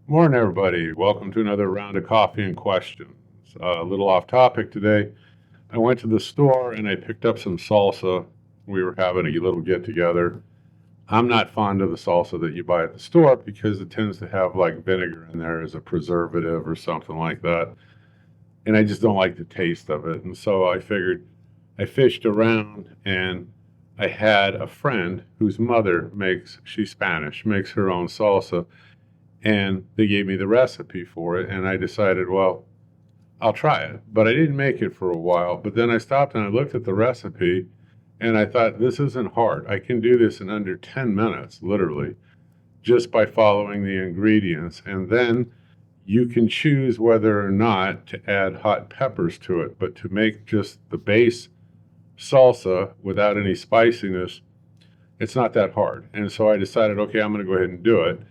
Morning, everybody. Welcome to another round of coffee and questions. A little off topic today. I went to the store and I picked up some salsa. We were having a little get together. I'm not fond of the salsa that you buy at the store because it tends to have like vinegar in there as a preservative or something like that. And I just don't like the taste of it. And so I figured I fished around and I had a friend whose mother she's Spanish, makes her own salsa, and they gave me the recipe for it, and I decided, well, I'll try it. But I didn't make it for a while. But then I stopped and I looked at the recipe and I thought, this isn't hard. I can do this in under 10 minutes, literally, just by following the ingredients. And then you can choose whether or not to add hot peppers to it. But to make just the base salsa without any spiciness, it's not that hard. And so I decided, okay, I'm going to go ahead and do it.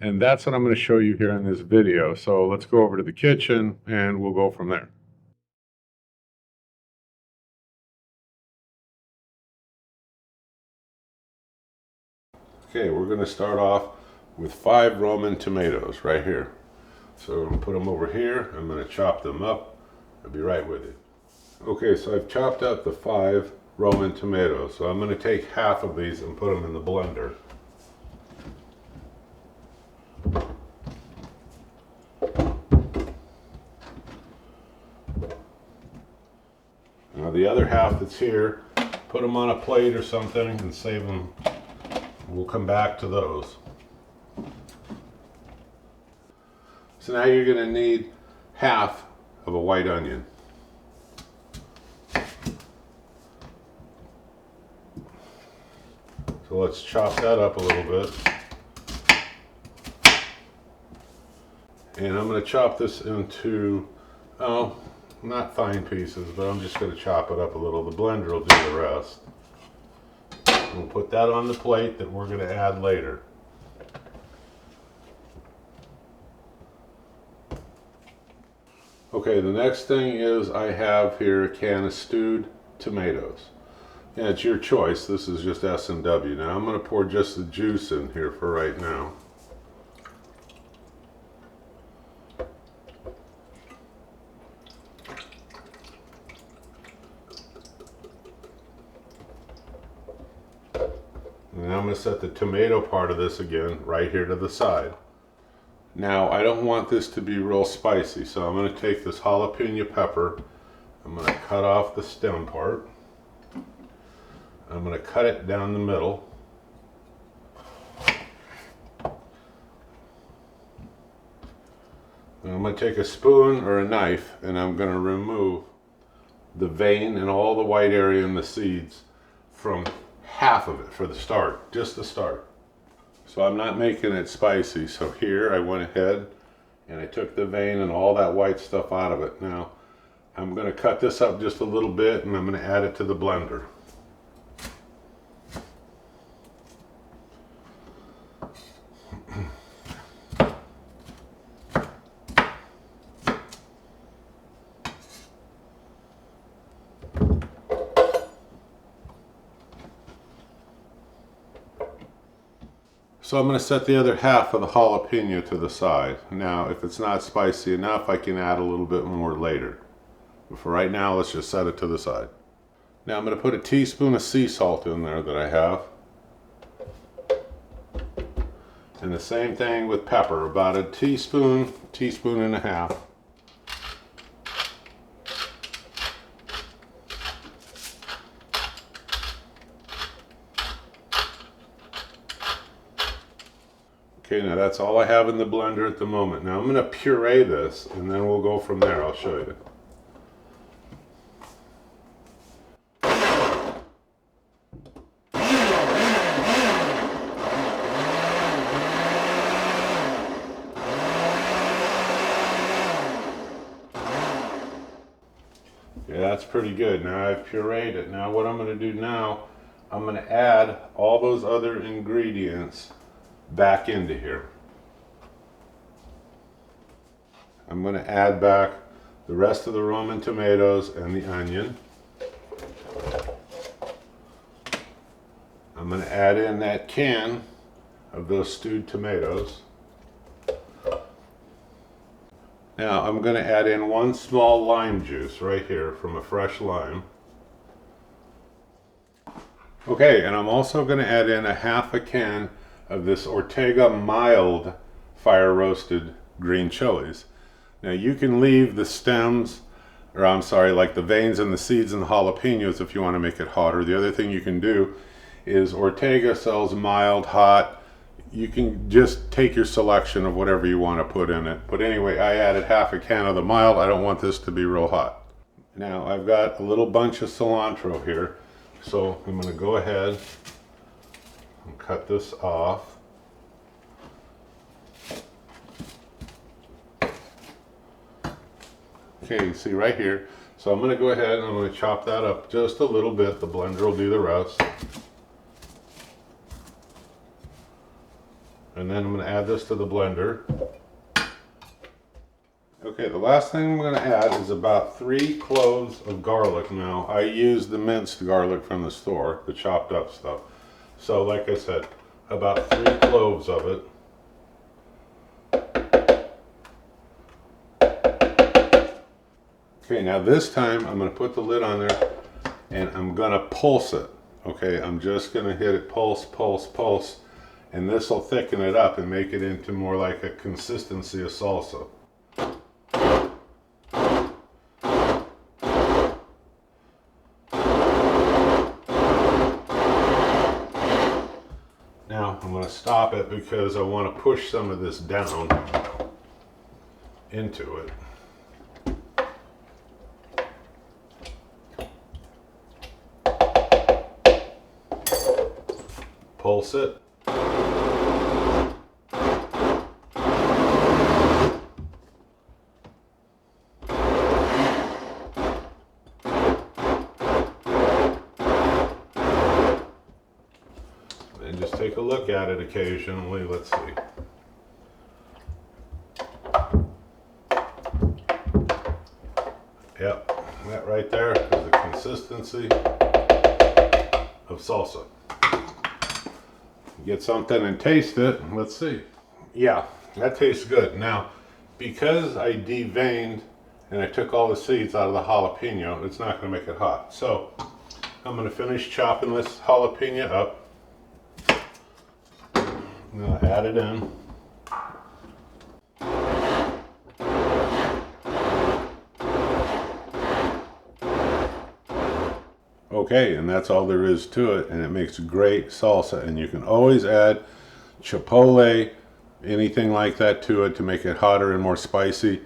And that's what I'm going to show you here in this video. So let's go over to the kitchen and we'll go from there. Okay, we're going to start off with 5 Roman tomatoes right here. So I'm going to put them over here. I'm going to chop them up. I'll be right with you. Okay, so I've chopped up the 5 Roman tomatoes. So I'm going to take half of these and put them in the blender. Now the other half that's here, put them on a plate or something and save them. We'll come back to those. So now you're going to need half of a white onion. So let's chop that up a little bit. And I'm going to chop this into, not fine pieces, but I'm just going to chop it up a little. The blender will do the rest. We'll put that on the plate that we're going to add later. Okay, the next thing is I have here a can of stewed tomatoes. And it's your choice. This is just S&W. Now I'm going to pour just the juice in here for right now. And I'm going to set the tomato part of this again right here to the side. Now I don't want this to be real spicy, so I'm going to take this jalapeno pepper. I'm going to cut off the stem part. I'm going to cut it down the middle. And I'm going to take a spoon or a knife and I'm going to remove the vein and all the white area and the seeds from half of it for the start, just the start. So I'm not making it spicy. So here I went ahead and I took the vein and all that white stuff out of it. Now I'm going to cut this up just a little bit and I'm going to add it to the blender. So I'm going to set the other half of the jalapeno to the side. Now, if it's not spicy enough, I can add a little bit more later. But for right now, let's just set it to the side. Now I'm going to put a teaspoon of sea salt in there that I have. And the same thing with pepper, about a teaspoon, teaspoon and a half. Okay, now that's all I have in the blender at the moment. Now I'm going to puree this and then we'll go from there. I'll show you. Yeah, that's pretty good. Now I've pureed it. Now what I'm going to do now, I'm going to add all those other ingredients back into here. I'm going to add back the rest of the Roman tomatoes and the onion. I'm going to add in that can of those stewed tomatoes. Now I'm going to add in 1 small lime juice right here from a fresh lime. Okay, and I'm also going to add in a 1/2 can of this Ortega mild fire roasted green chilies. Now you can leave the stems, or I'm sorry, like the veins and the seeds and the jalapenos if you want to make it hotter. The other thing you can do is Ortega sells mild, hot. You can just take your selection of whatever you want to put in it. But anyway, I added 1/2 can of the mild. I don't want this to be real hot. Now I've got a little bunch of cilantro here. So I'm going to go ahead and cut this off. Okay, you see right here. So I'm going to go ahead and I'm going to chop that up just a little bit. The blender will do the rest. And then I'm going to add this to the blender. Okay, the last thing I'm going to add is about 3 cloves of garlic. Now, I use the minced garlic from the store, the chopped up stuff. So, like I said, about 3 cloves of it. Okay, now this time I'm going to put the lid on there and I'm going to pulse it. Okay, I'm just going to hit it pulse, pulse, pulse, and this will thicken it up and make it into more like a consistency of salsa. Now I'm going to stop it because I want to push some of this down into it. Pulse it. And just take a look at it occasionally. Let's see. Yep, that right there is the consistency of salsa. Get something and taste it. Let's see. Yeah, that tastes good. Now, because I deveined and I took all the seeds out of the jalapeno, it's not going to make it hot. So, I'm going to finish chopping this jalapeno up. I'm going to add it in. Okay, and that's all there is to it, and it makes great salsa. And you can always add chipotle, anything like that to it to make it hotter and more spicy,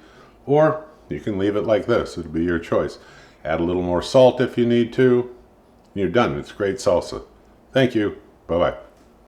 or you can leave it like this. It'll be your choice. Add a little more salt if you need to. You're done. It's great salsa. Thank you. Bye-bye.